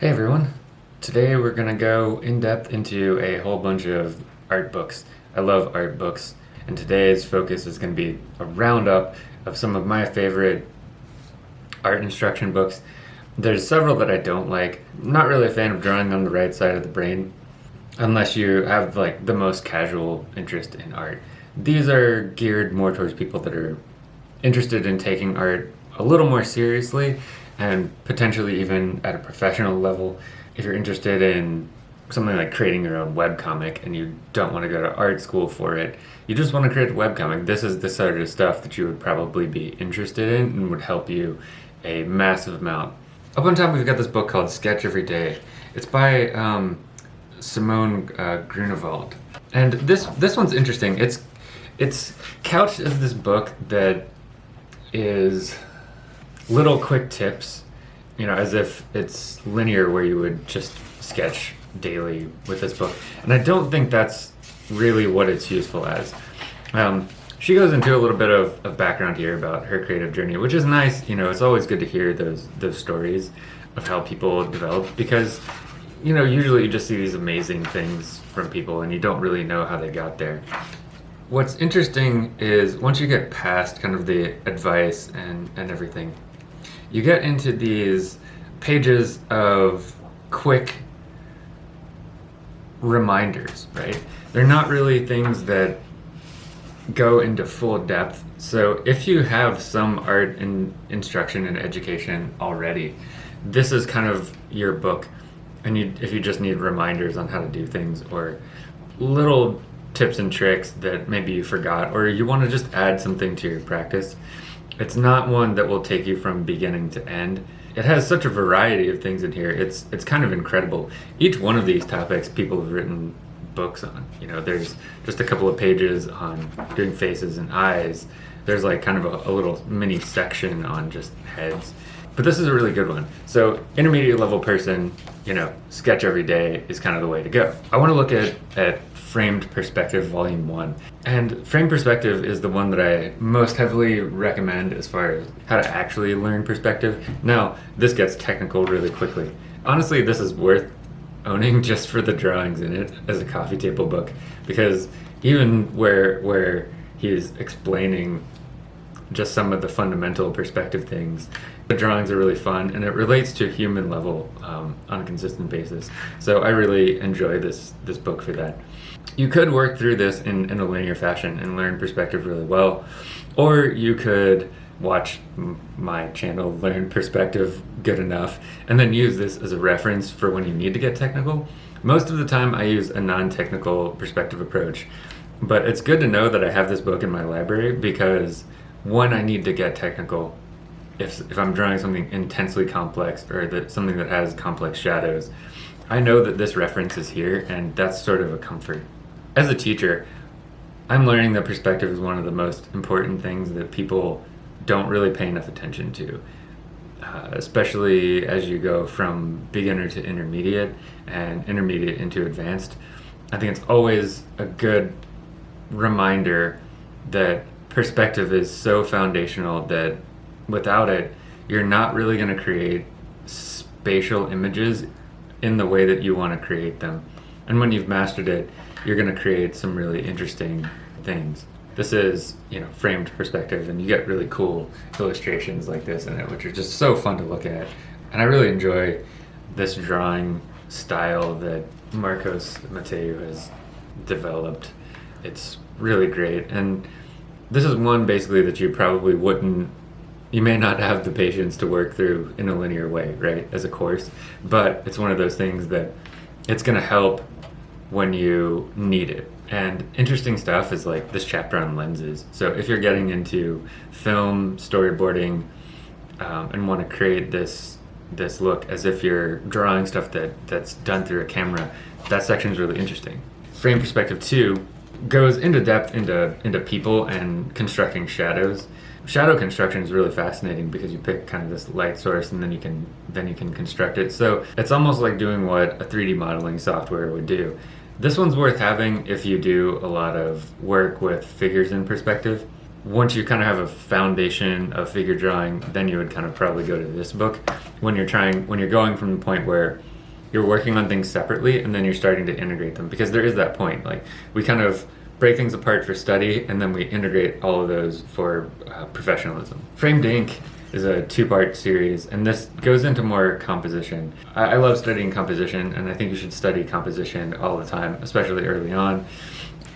Hey everyone. Today we're gonna go in depth into a whole bunch of art books. I love art books, and today's focus is gonna be a roundup of some of my favorite art instruction books. There's several that I don't like. I'm not really a fan of drawing on the right side of the brain unless you have like the most casual interest in art. These are geared more towards people that are interested in taking art a little more seriously and potentially even at a professional level. If you're interested in something like creating your own webcomic and you don't want to go to art school for it, you just want to create a webcomic, this is the sort of stuff that you would probably be interested in and would help you a massive amount. Up on top, we've got this book called Sketch Every Day. It's by Simone Grunewald, and this one's interesting. It's couched as this book that is little quick tips, as if it's linear where you would just sketch daily with this book. And I don't think that's really what it's useful as. She goes into a little bit of background here about her creative journey, which is nice. It's always good to hear those stories of how people develop because, usually you just see these amazing things from people and you don't really know how they got there. What's interesting is once you get past kind of the advice and everything, you get into these pages of quick reminders, right? They're not really things that go into full depth. So if you have some art and instruction and education already, this is kind of your book. And if you just need reminders on how to do things or little tips and tricks that maybe you forgot or you want to just add something to your practice, it's not one that will take you from beginning to end. It has such a variety of things in here. It's kind of incredible. Each one of these topics people have written books on. There's just a couple of pages on doing faces and eyes. There's like kind of a little mini section on just heads. But this is a really good one. So intermediate level person, sketch every day is kind of the way to go. I want to look at Framed Perspective Volume 1. And Framed Perspective is the one that I most heavily recommend as far as how to actually learn perspective. Now, this gets technical really quickly. Honestly, this is worth owning just for the drawings in it as a coffee table book, because even where he's explaining just some of the fundamental perspective things, the drawings are really fun and it relates to human level on a consistent basis. So I really enjoy this book for that. You could work through this in a linear fashion and learn perspective really well, or you could watch my channel, Learn Perspective Good Enough, and then use this as a reference for when you need to get technical. Most of the time I use a non-technical perspective approach, but it's good to know that I have this book in my library because when I need to get technical, if I'm drawing something intensely complex or something that has complex shadows, I know that this reference is here, and that's sort of a comfort. As a teacher, I'm learning that perspective is one of the most important things that people don't really pay enough attention to, especially as you go from beginner to intermediate and intermediate into advanced. I think it's always a good reminder that perspective is so foundational that without it, you're not really going to create spatial images in the way that you want to create them. And when you've mastered it, you're going to create some really interesting things. This is, framed perspective, and you get really cool illustrations like this in it, which are just so fun to look at. And I really enjoy this drawing style that Marcos Mateu has developed. It's really great. And this is one basically that you may not have the patience to work through in a linear way, right, as a course, but it's one of those things that it's going to help when you need it. And interesting stuff is like this chapter on lenses. So if you're getting into film, storyboarding, and want to create this look as if you're drawing stuff that's done through a camera, that section is really interesting. Frame Perspective 2 goes into depth into people and constructing shadows. Shadow construction is really fascinating because you pick kind of this light source and then you can construct it. So it's almost like doing what a 3D modeling software would do. This one's worth having if you do a lot of work with figures in perspective. Once you kind of have a foundation of figure drawing, then you would kind of probably go to this book. When you're going from the point where you're working on things separately and then you're starting to integrate them, because there is that point. Like, we kind of break things apart for study and then we integrate all of those for professionalism. Framed Ink is a 2-part series, and this goes into more composition. I love studying composition, and I think you should study composition all the time, especially early on,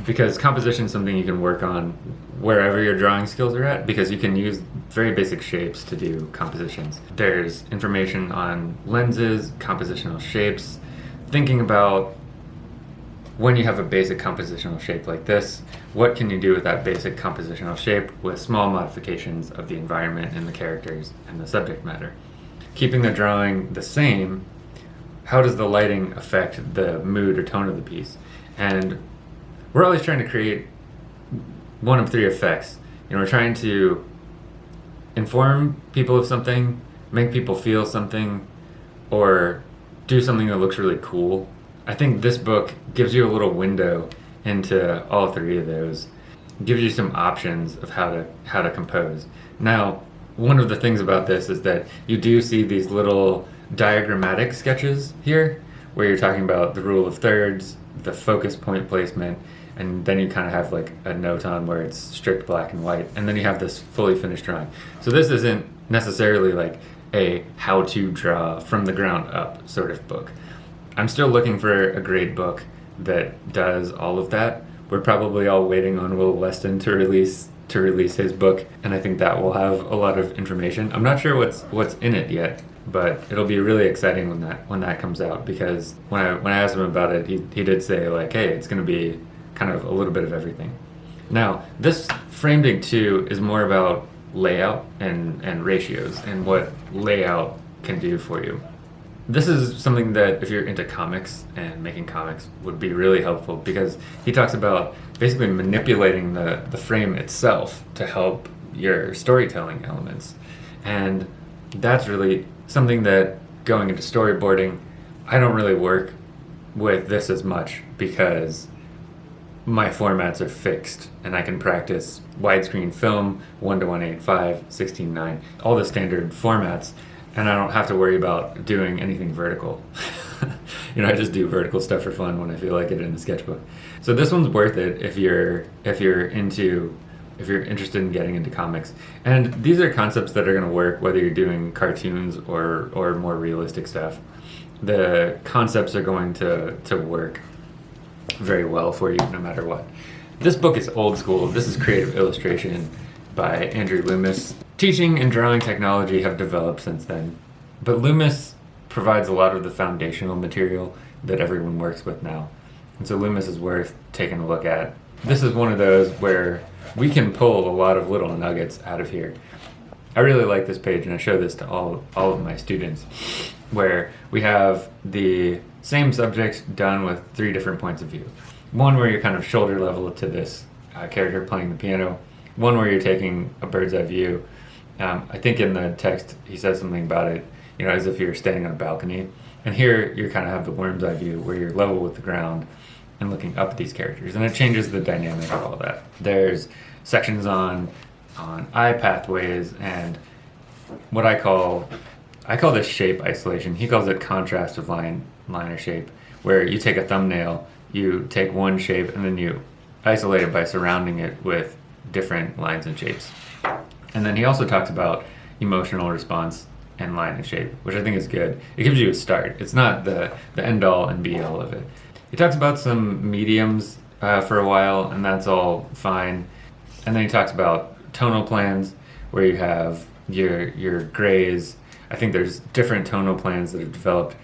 because composition is something you can work on wherever your drawing skills are at, because you can use very basic shapes to do compositions. There's information on lenses, compositional shapes, thinking about when you have a basic compositional shape like this, what can you do with that basic compositional shape with small modifications of the environment and the characters and the subject matter. Keeping the drawing the same, how does the lighting affect the mood or tone of the piece? And we're always trying to create one of 3 effects. We're trying to inform people of something, make people feel something, or do something that looks really cool. I think this book gives you a little window into all 3 of those. It gives you some options of how to compose. Now, one of the things about this is that you do see these little diagrammatic sketches here, where you're talking about the rule of thirds, the focus point placement, and then you kind of have like a note on where it's strict black and white, and then you have this fully finished drawing. So this isn't necessarily like a how to draw from the ground up sort of book. I'm still looking for a great book that does all of that. We're probably all waiting on Will Weston to release his book, and I think that will have a lot of information. I'm not sure what's in it yet, but it'll be really exciting when that comes out, because when I asked him about it, he did say like, hey, it's going to be kind of a little bit of everything. Now, this Framed Ink 2 is more about layout and ratios and what layout can do for you. This is something that if you're into comics and making comics would be really helpful, because he talks about basically manipulating the frame itself to help your storytelling elements. And that's really something that, going into storyboarding, I don't really work with this as much, because my formats are fixed and I can practice widescreen film, 1:185, 16:9, all the standard formats, and I don't have to worry about doing anything vertical. I just do vertical stuff for fun when I feel like it in the sketchbook. So this one's worth it if you're interested in getting into comics. And these are concepts that are going to work whether you're doing cartoons or more realistic stuff. The concepts are going to work very well for you no matter what. This book is old school. This is creative illustration by Andrew Loomis. Teaching and drawing technology have developed since then, but Loomis provides a lot of the foundational material that everyone works with now. And so Loomis is worth taking a look at. This is one of those where we can pull a lot of little nuggets out of here. I really like this page, and I show this to all of my students, where we have the same subject done with 3 different points of view. One where you're kind of shoulder level to this character playing the piano. One where you're taking a bird's eye view. I think in the text he says something about it, as if you're standing on a balcony. And here you kind of have the worm's eye view, where you're level with the ground and looking up at these characters, and it changes the dynamic of all that. There's sections on eye pathways and what I call this shape isolation. He calls it contrast of liner shape, where you take a thumbnail, you take one shape, and then you isolate it by surrounding it with different lines and shapes. And then he also talks about emotional response and line and shape, which I think is good. It gives you a start. It's not the end all and be all of it. He talks about some mediums for a while, and that's all fine. And then he talks about tonal plans, where you have your grays. I think there's different tonal plans that have developed.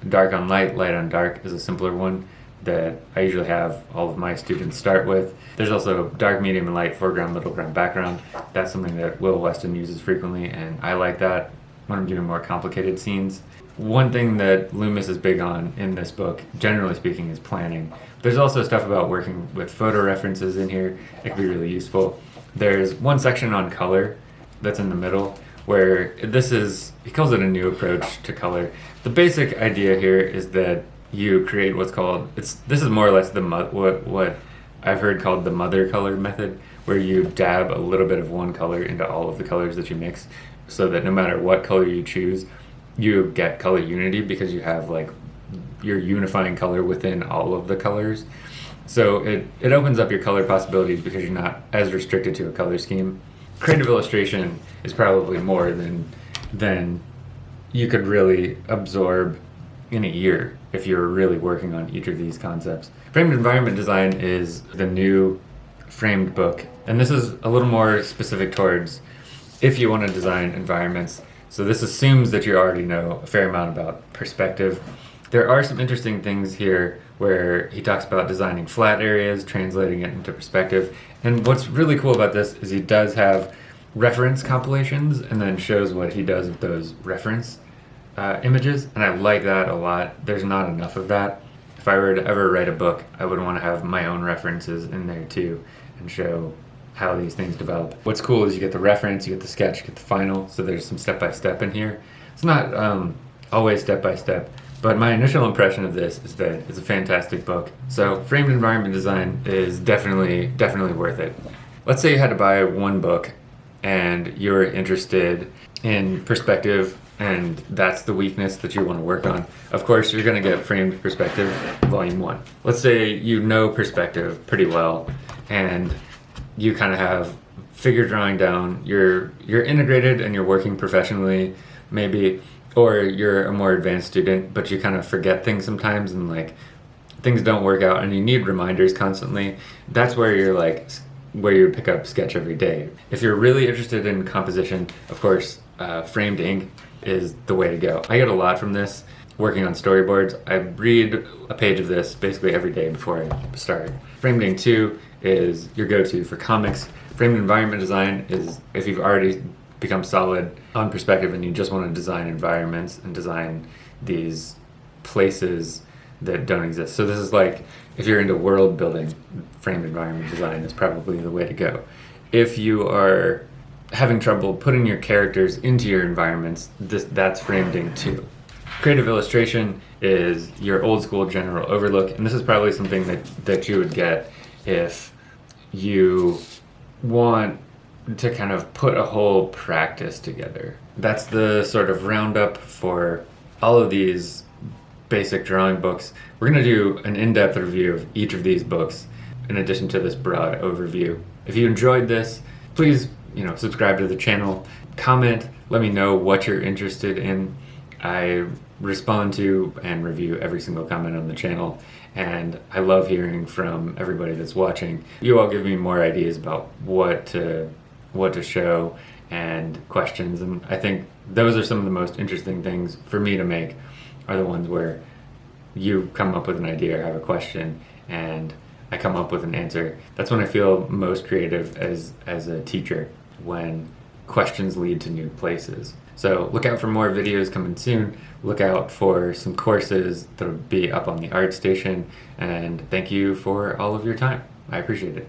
Dark on light, light on dark is a simpler one that I usually have all of my students start with. There's also dark, medium, and light, foreground, middle ground, background. That's something that Will Weston uses frequently, and I like that when I'm doing more complicated scenes. One thing that Loomis is big on in this book, generally speaking, is planning. There's also stuff about working with photo references in here. It can be really useful. There's one section on color that's in the middle, where he calls it a new approach to color. The basic idea here is that you create what's called, this is more or less what I've heard called the mother color method, where you dab a little bit of one color into all of the colors that you mix, so that no matter what color you choose, you get color unity, because you have like you're unifying color within all of the colors. So it opens up your color possibilities because you're not as restricted to a color scheme. Creative illustration is probably more than you could really absorb in a year if you're really working on each of these concepts. Framed environment design is the new framed book, and this is a little more specific towards if you want to design environments. So this assumes that you already know a fair amount about perspective. There are some interesting things here where he talks about designing flat areas, translating it into perspective. And what's really cool about this is he does have reference compilations and then shows what he does with those reference images. And I like that a lot. There's not enough of that. If I were to ever write a book, I would want to have my own references in there too and show how these things develop. What's cool is you get the reference, you get the sketch, you get the final, so there's some step-by-step in here. It's not always step-by-step, but my initial impression of this is that it's a fantastic book. So framed environment design is definitely worth it. Let's say you had to buy one book and you're interested in perspective and that's the weakness that you want to work on. Of course, you're going to get Framed Perspective Volume 1. Let's say you know perspective pretty well and you kind of have figure drawing down, you're integrated and you're working professionally maybe, or you're a more advanced student but you kind of forget things sometimes and like things don't work out and you need reminders constantly. That's where you pick up Sketch every day. If you're really interested in composition, of course, Framed Ink is the way to go. I get a lot from this working on storyboards. I read a page of this basically every day before I start. Framed Ink 2 is your go-to for comics. Framed environment design is if you've already become solid on perspective and you just want to design environments and design these places that don't exist. So this is like if you're into world building, framed environment design is probably the way to go. If you are having trouble putting your characters into your environments, that's Framed Ink 2. Creative illustration is your old school general overlook, and this is probably something that you would get if you want to kind of put a whole practice together. That's the sort of roundup for all of these basic drawing books. We're going to do an in-depth review of each of these books in addition to this broad overview. If you enjoyed this, please subscribe to the channel, comment, let me know what you're interested in. I respond to and review every single comment on the channel, and I love hearing from everybody that's watching. You all give me more ideas about what to show and questions, and I think those are some of the most interesting things for me to make are the ones where you come up with an idea or have a question and I come up with an answer. That's when I feel most creative as a teacher, when questions lead to new places. So look out for more videos coming soon. Look out for some courses that'll be up on the ArtStation, and thank you for all of your time. I appreciate it.